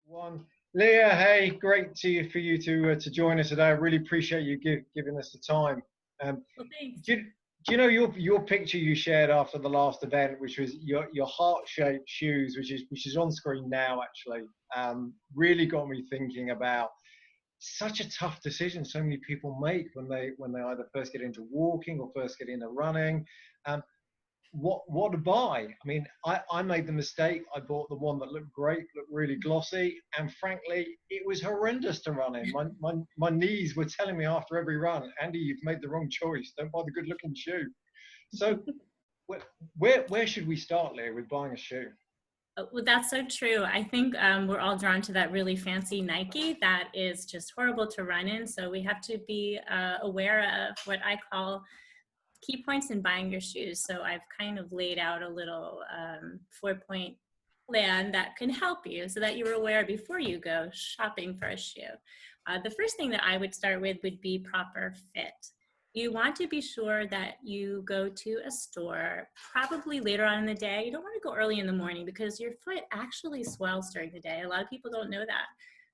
One, Leah, hey, great for you to join us today. I really appreciate you giving us the time. Um, Well, thanks. do you know your picture you shared after the last event, which was your heart-shaped shoes, which is on screen now actually, really got me thinking about such a tough decision so many people make when they either first get into walking or first get into running. Um, what to buy. I mean, I made the mistake. I bought the one that looked great, looked really glossy, and frankly, it was horrendous to run in. My knees were telling me after every run, Andy, you've made the wrong choice. Don't buy the good looking shoe. So where should we start, Leah, with buying a shoe? Well, that's so true. I think we're all drawn to that really fancy Nike that is just horrible to run in. So we have to be aware of what I call key points in buying your shoes. So I've kind of laid out a little 4-point plan that can help you so that you're aware before you go shopping for a shoe. The first thing that I would start with would be proper fit. You want to be sure that you go to a store probably later on in the day. You don't want to go early in the morning because your foot actually swells during the day. A lot of people don't know that.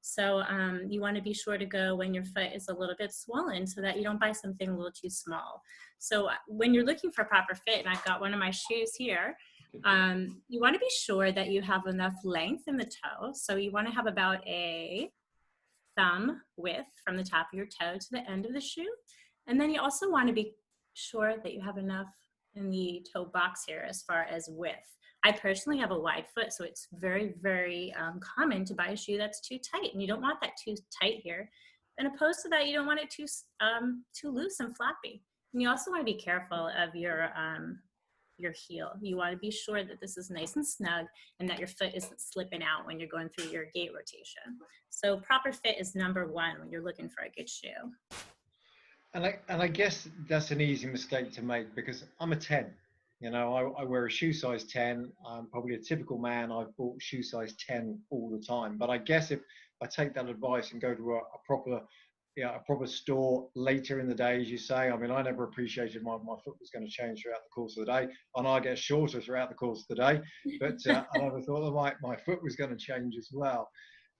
So you want to be sure to go when your foot is a little bit swollen so that you don't buy something a little too small. So when you're looking for proper fit, and I've got one of my shoes here, you want to be sure that you have enough length in the toe. So you want to have about a thumb width from the top of your toe to the end of the shoe. And then you also want to be sure that you have enough in the toe box here as far as width. I personally have a wide foot, so it's very, very common to buy a shoe that's too tight, and you don't want that too tight here. And opposed to that, you don't want it too loose and floppy. And you also want to be careful of your heel. You want to be sure that this is nice and snug and that your foot isn't slipping out when you're going through your gait rotation. So proper fit is number one when you're looking for a good shoe. And I guess that's an easy mistake to make because I'm a 10. You know, I wear a shoe size 10. I'm probably a typical man. I've bought shoe size 10 all the time. But I guess if I take that advice and go to a proper, a proper store later in the day, as you say, I mean, I never appreciated my foot was going to change throughout the course of the day. And I get shorter throughout the course of the day. But I never thought that my foot was going to change as well.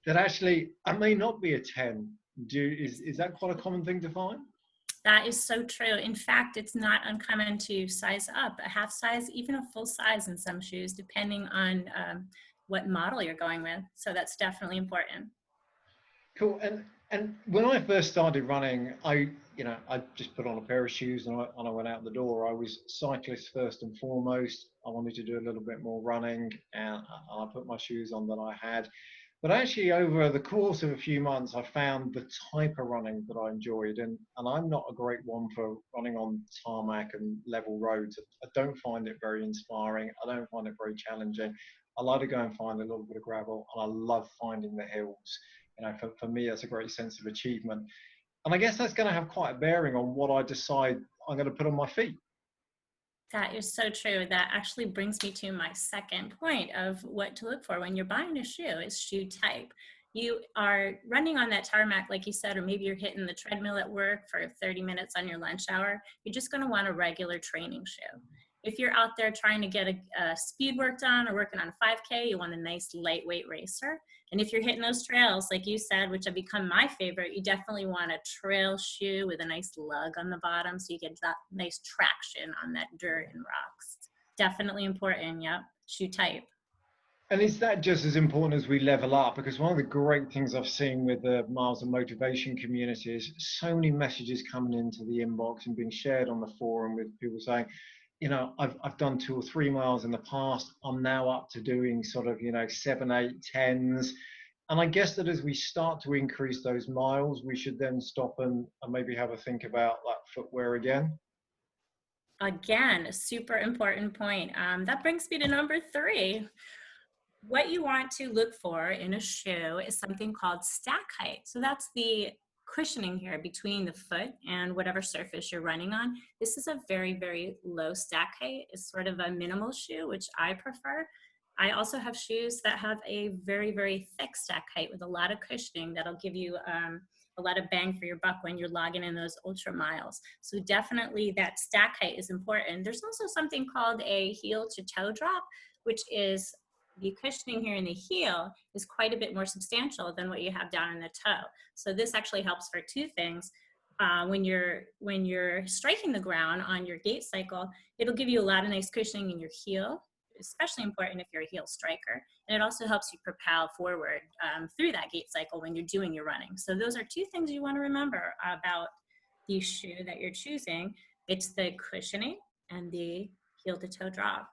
That actually, I may not be a 10. Is that quite a common thing to find? That is so true. In fact, it's not uncommon to size up a half size, even a full size in some shoes, depending on what model you're going with. So that's definitely important. Cool. And when I first started running, I just put on a pair of shoes and I went out the door. I was cyclist first and foremost. I wanted to do a little bit more running, and I put my shoes on that I had. But actually, over the course of a few months, I found the type of running that I enjoyed, and I'm not a great one for running on tarmac and level roads. I don't find it very inspiring. I don't find it very challenging. I like to go and find a little bit of gravel, and I love finding the hills. You know, for me, that's a great sense of achievement. And I guess that's going to have quite a bearing on what I decide I'm going to put on my feet. That is so true. That actually brings me to my second point of what to look for when you're buying a shoe is shoe type. You are running on that tarmac, like you said, or maybe you're hitting the treadmill at work for 30 minutes on your lunch hour. You're just going to want a regular training shoe. If you're out there trying to get a speed work done or working on a 5K, you want a nice lightweight racer. And if you're hitting those trails, like you said, which have become my favorite, you definitely want a trail shoe with a nice lug on the bottom so you get that nice traction on that dirt and rocks. Definitely important, yep. Shoe type. And is that just as important as we level up? Because one of the great things I've seen with the Miles and Motivation community is so many messages coming into the inbox and being shared on the forum with people saying, I've done 2 or 3 miles in the past. I'm now up to doing sort of, 7, 8, 10s. And I guess that as we start to increase those miles, we should then stop and maybe have a think about that footwear again. Again, a super important point. That brings me to number 3. What you want to look for in a shoe is something called stack height. So that's the cushioning here between the foot and whatever surface you're running on. This is a very, very low stack height. It's sort of a minimal shoe, which I prefer. I also have shoes that have a very, very thick stack height with a lot of cushioning that'll give you a lot of bang for your buck when you're logging in those ultra miles. So definitely that stack height is important. There's also something called a heel to toe drop, which is The cushioning here in the heel is quite a bit more substantial than what you have down in the toe. So this actually helps for two things. When you're striking the ground on your gait cycle, it'll give you a lot of nice cushioning in your heel, especially important if you're a heel striker. And it also helps you propel forward through that gait cycle when you're doing your running. So those are two things you want to remember about the shoe that you're choosing. It's the cushioning and the heel to toe drop.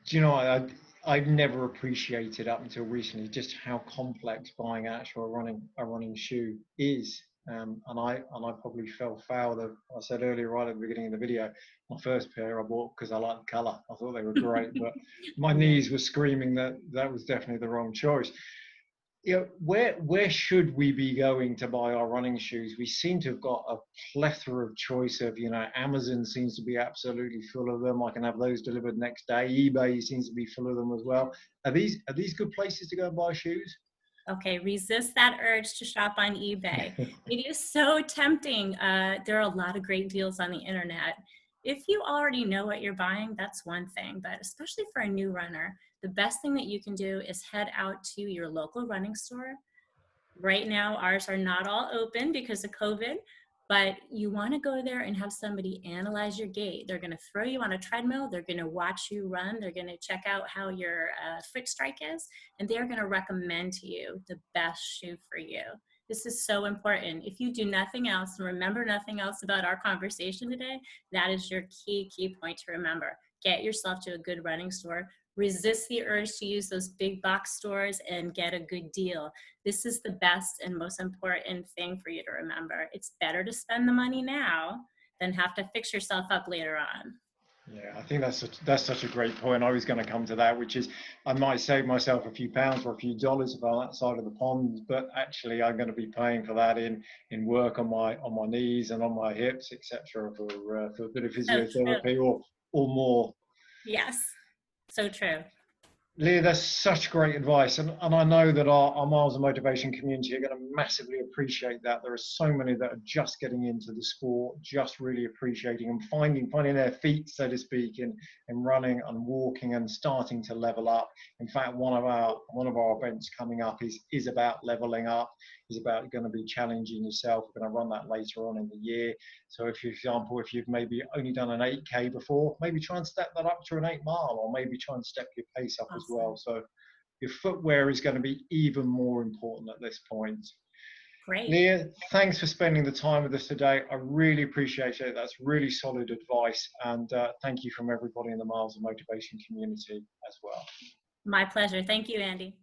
Do you know, I've never appreciated up until recently just how complex buying actual a running shoe is. And I probably fell foul of, I said earlier right at the beginning of the video, my first pair I bought because I liked the colour. I thought they were great, but my Yeah. knees were screaming that that was definitely the wrong choice. Where should we be going to buy our running shoes? We seem to have got a plethora of choice of, Amazon seems to be absolutely full of them. I can have those delivered next day. eBay seems to be full of them as well. Are these good places to go and buy shoes? Okay, resist that urge to shop on eBay. It is so tempting. There are a lot of great deals on the internet. If you already know what you're buying, that's one thing, but especially for a new runner, the best thing that you can do is head out to your local running store. Right now, ours are not all open because of COVID, but you want to go there and have somebody analyze your gait. They're going to throw you on a treadmill. They're going to watch you run. They're going to check out how your foot strike is, and they're going to recommend to you the best shoe for you. This is so important. If you do nothing else and remember nothing else about our conversation today, that is your key point to remember. Get yourself to a good running store. Resist the urge to use those big box stores and get a good deal. This is the best and most important thing for you to remember. It's better to spend the money now than have to fix yourself up later on. Yeah, I think that's such a great point. I was going to come to that, which is I might save myself a few pounds or a few dollars if I'm on that side of the pond, but actually I'm going to be paying for that in work on my knees and on my hips, etc. For a bit of So true. physiotherapy or more. Yes, so true. Leah, that's such great advice. And I know that our Miles of Motivation community are going to massively appreciate that. There are so many that are just getting into the sport, just really appreciating and finding their feet, so to speak, in running and walking and starting to level up. In fact, one of our events coming up is about leveling up, is about going to be challenging yourself. We're going to run that later on in the year. So if, for example, if you've maybe only done an 8K before, maybe try and step that up to an 8 mile, or maybe try and step your pace up as well. Awesome. So your footwear is going to be even more important at this point. Great. Leah, thanks for spending the time with us today. I really appreciate it. That's really solid advice. And thank you from everybody in the Miles of Motivation community as well. My pleasure. Thank you, Andy.